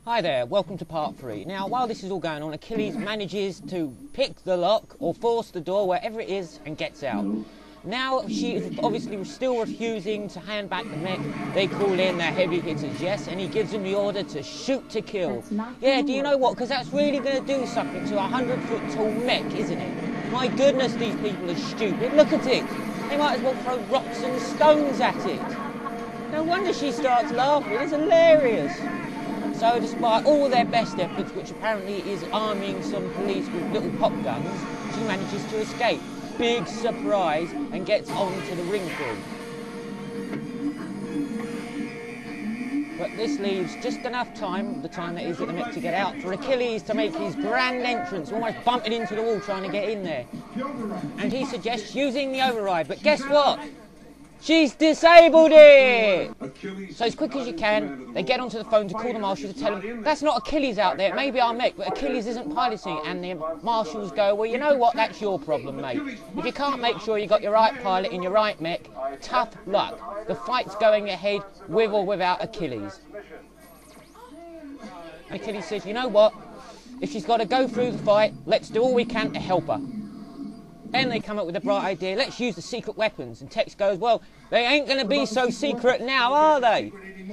Hi there, welcome to part 3. Now, while this is all going on, Achilles manages to pick the lock or force the door, wherever it is, and gets out. Now, she is obviously still refusing to hand back the mech. They call in their heavy hitters, yes, and he gives them the order to shoot to kill. Yeah, do you know what? Because that's really going to do something to a 100-foot-tall mech, isn't it? My goodness, these people are stupid. Look at it. They might as well throw rocks and stones at it. No wonder she starts laughing. It's hilarious. So despite all their best efforts, which apparently is arming some police with little pop guns, she manages to escape. Big surprise, and gets onto the ring crew. But this leaves just enough time, the time that is at the mech, to get out, for Achilles to make his grand entrance, almost bumping into the wall trying to get in there. And he suggests using the override, but guess what? She's disabled it! So as quick as you can, they get onto the phone to call the marshal to tell them, that's not Achilles out there, it may be our mech, but Achilles isn't piloting. And the marshals go, well, you know what, that's your problem, mate. If you can't make sure you got your right pilot in your right mech, tough luck. The fight's going ahead with or without Achilles. And Achilles says, you know what, if she's got to go through the fight, let's do all we can to help her. Then they come up with a bright idea, let's use the secret weapons. And Tex goes, well, they ain't going to be so secret now, are they?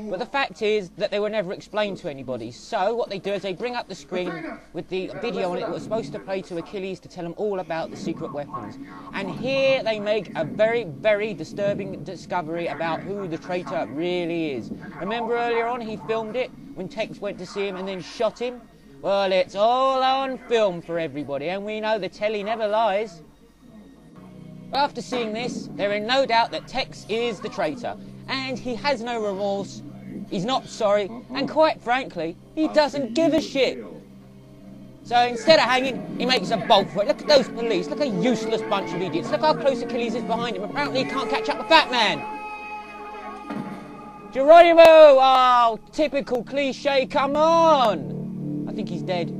But the fact is that they were never explained to anybody. So what they do is they bring up the screen with the video on it that was supposed to play to Achilles to tell him all about the secret weapons. And here they make a very, very disturbing discovery about who the traitor really is. Remember earlier on he filmed it when Tex went to see him and then shot him? Well, it's all on film for everybody, and we know the telly never lies. After seeing this, they're in no doubt that Tex is the traitor, and he has no remorse, he's not sorry, and quite frankly, he doesn't give a shit. So instead of hanging, he makes a bolt for it. Look at those police, look at a useless bunch of idiots, look how close Achilles is behind him. Apparently he can't catch up with Fat Man. Geronimo! Oh, typical cliche, come on! I think he's dead.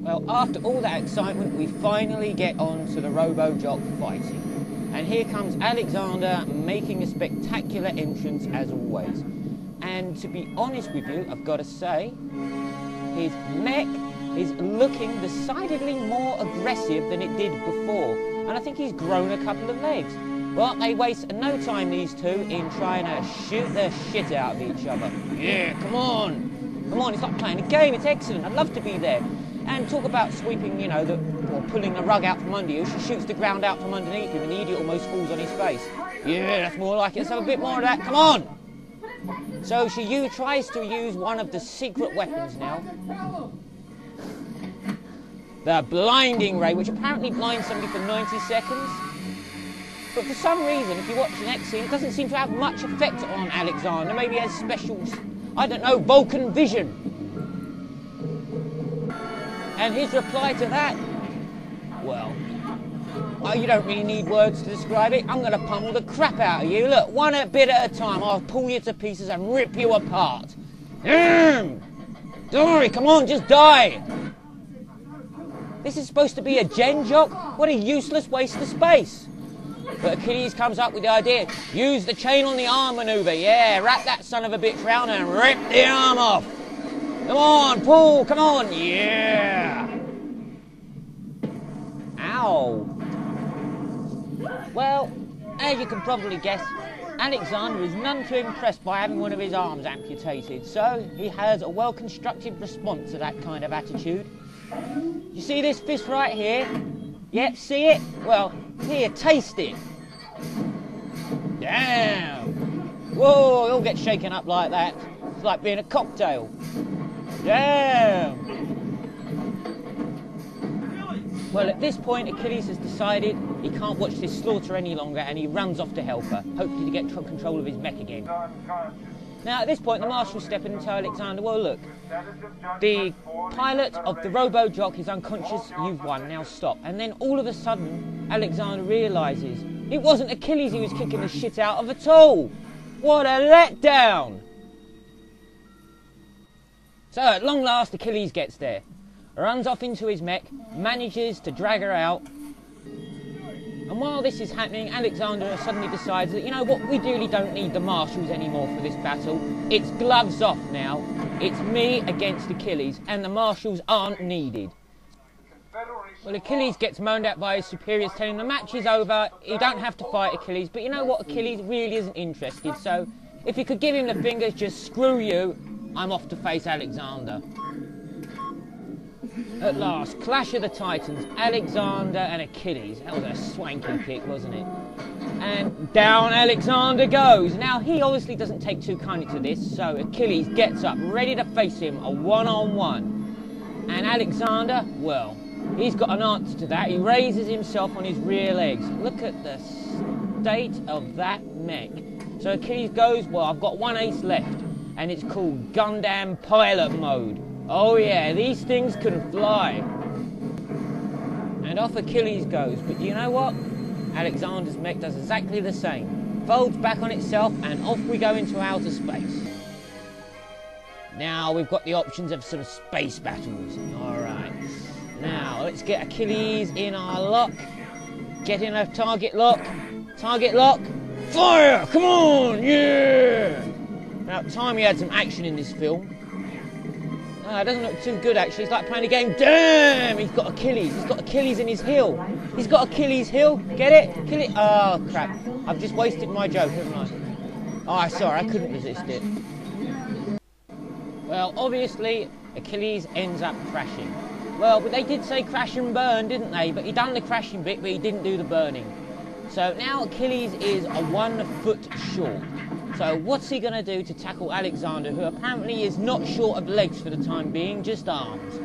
Well, after all that excitement, we finally get on to the Robotjox fighting. And here comes Alexander making a spectacular entrance as always. And to be honest with you, I've got to say, his mech is looking decidedly more aggressive than it did before. And I think he's grown a couple of legs. Well, they waste no time, these two, in trying to shoot the shit out of each other. Yeah, come on. Come on, it's like playing a game, it's excellent, I'd love to be there. And talk about sweeping, you know, or pulling the rug out from under you. She shoots the ground out from underneath him and the idiot almost falls on his face. Yeah, that's more like it. Let's have a bit more of that. Come on! So she tries to use one of the secret weapons now. The blinding ray, which apparently blinds somebody for 90 seconds. But for some reason, if you watch the next scene, it doesn't seem to have much effect on Alexander. Maybe he has special, I don't know, Vulcan vision. And his reply to that, well, you don't really need words to describe it. I'm going to pummel the crap out of you. Look, one bit at a time, I'll pull you to pieces and rip you apart. Die, come on, just die. This is supposed to be a gen jock? What a useless waste of space. But Achilles comes up with the idea, use the chain on the arm maneuver. Yeah, wrap that son of a bitch round and rip the arm off. Come on, pull, come on, yeah! Ow! Well, as you can probably guess, Alexander is none too impressed by having one of his arms amputated, so he has a well-constructed response to that kind of attitude. You see this fist right here? Yep, see it? Well, here, taste it. Damn! Whoa, you'll get shaken up like that. It's like being a cocktail. Damn! Well, at this point, Achilles has decided he can't watch this slaughter any longer and he runs off to help her, hopefully to get control of his mech again. Now, at this point, the marshals step in and tell Alexander, well, look, the pilot of the Robotjox is unconscious, you've won, now stop. And then all of a sudden, Alexander realises it wasn't Achilles he was kicking the shit out of at all. What a letdown! So, at long last, Achilles gets there, runs off into his mech, manages to drag her out, and And while this is happening, Alexander suddenly decides that, you know what, we really don't need the marshals anymore for this battle. It's gloves off now. It's me against Achilles, and the marshals aren't needed. Well, Achilles gets moaned at by his superiors, telling him the match is over, you don't have to fight Achilles. But you know what, Achilles really isn't interested, so if you could give him the fingers, just screw you, I'm off to face Alexander. At last, clash of the titans, Alexander and Achilles. That was a swanky kick, wasn't it? And down Alexander goes. Now, he obviously doesn't take too kindly to this, so Achilles gets up, ready to face him, a one-on-one. And Alexander, well, he's got an answer to that. He raises himself on his rear legs. Look at the state of that mech. So Achilles goes, well, I've got one ace left, and it's called Gundam Pilot Mode. Oh yeah, these things can fly. And off Achilles goes, but do you know what? Alexander's mech does exactly the same. Folds back on itself, and off we go into outer space. Now we've got the options of some space battles. Alright. Now, let's get Achilles in our lock. Get in a target lock. Target lock. Fire! Come on! Yeah! About time we had some action in this film. It doesn't look too good, actually. It's like playing a game. Damn! He's got Achilles. He's got Achilles in his heel. He's got Achilles' heel. Get it? Kill it. Oh, crap. I've just wasted my joke, haven't I? Oh, sorry. I couldn't resist it. Well, obviously, Achilles ends up crashing. Well, but they did say crash and burn, didn't they? But he done the crashing bit, but he didn't do the burning. So now Achilles is a 1 foot short. So what's he going to do to tackle Alexander, who apparently is not short of legs for the time being, just arms?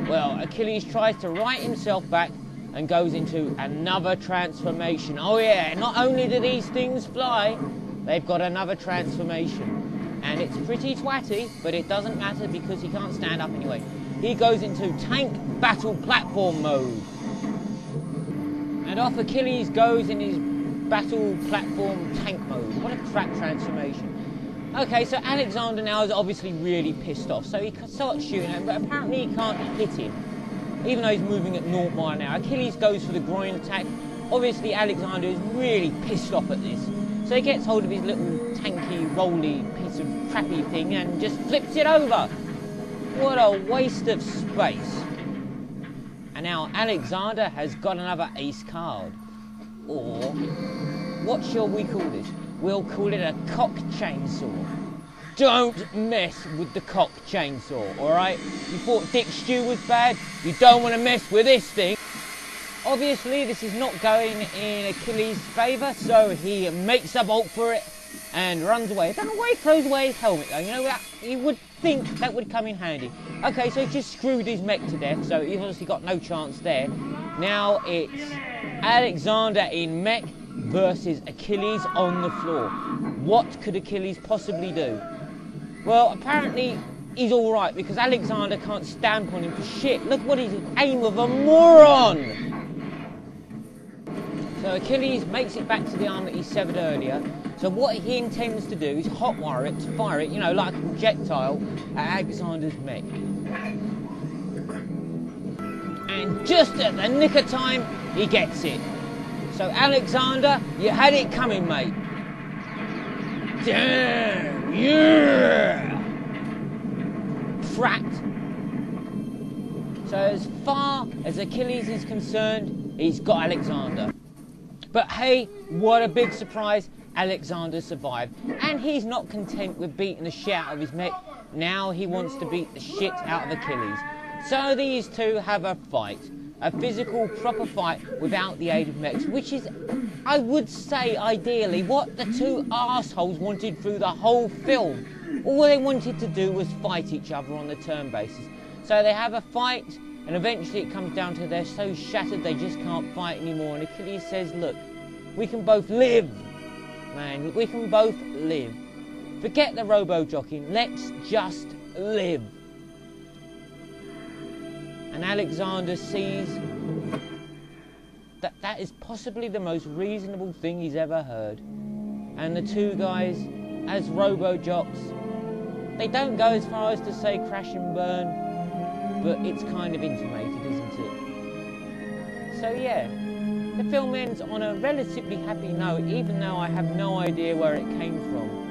Well, Achilles tries to right himself back and goes into another transformation. Oh yeah, not only do these things fly, they've got another transformation. And it's pretty twatty, but it doesn't matter because he can't stand up anyway. He goes into tank battle platform mode. And off Achilles goes in his battle platform tank mode. What a crap transformation. Okay, so Alexander now is obviously really pissed off, so he starts shooting at him, but apparently he can't hit him, even though he's moving at 0 mile an hour. Achilles goes for the groin attack. Obviously Alexander is really pissed off at this, so he gets hold of his little tanky, rolly piece of crappy thing and just flips it over. What a waste of space. And now Alexander has got another ace card. Or, what shall we call this? We'll call it a cock chainsaw. Don't mess with the cock chainsaw, alright? You thought Dick Stew was bad? You don't want to mess with this thing. Obviously, this is not going in Achilles' favour, so he makes a bolt for it and runs away. I don't know why he throws away his helmet, though. You know, you would think that would come in handy. Okay, so he just screwed his mech to death, so he's obviously got no chance there. Now it's Alexander in mech versus Achilles on the floor. What could Achilles possibly do? Well, apparently he's alright because Alexander can't stamp on him for shit. Look what he's aim of a moron! So Achilles makes it back to the arm that he severed earlier. So what he intends to do is hotwire it to fire it, you know, like a projectile at Alexander's mech. And just at the nick of time, he gets it. So Alexander, you had it coming, mate. Damn, yeah! Cracked. So as far as Achilles is concerned, he's got Alexander. But hey, what a big surprise, Alexander survived. And he's not content with beating the shit out of his mech, now he wants to beat the shit out of Achilles. So these two have a fight. A physical, proper fight without the aid of mechs, which is, I would say, ideally, what the two arseholes wanted through the whole film. All they wanted to do was fight each other on the turn basis. So they have a fight, and eventually it comes down to they're so shattered they just can't fight anymore. And Achilles says, look, we can both live, man, we can both live. Forget the robo-jockeying, let's just live. And Alexander sees that that is possibly the most reasonable thing he's ever heard. And the two guys, as Robotjox, they don't go as far as to say crash and burn, but it's kind of intimated, isn't it? So yeah, The film ends on a relatively happy note, even though I have no idea where it came from.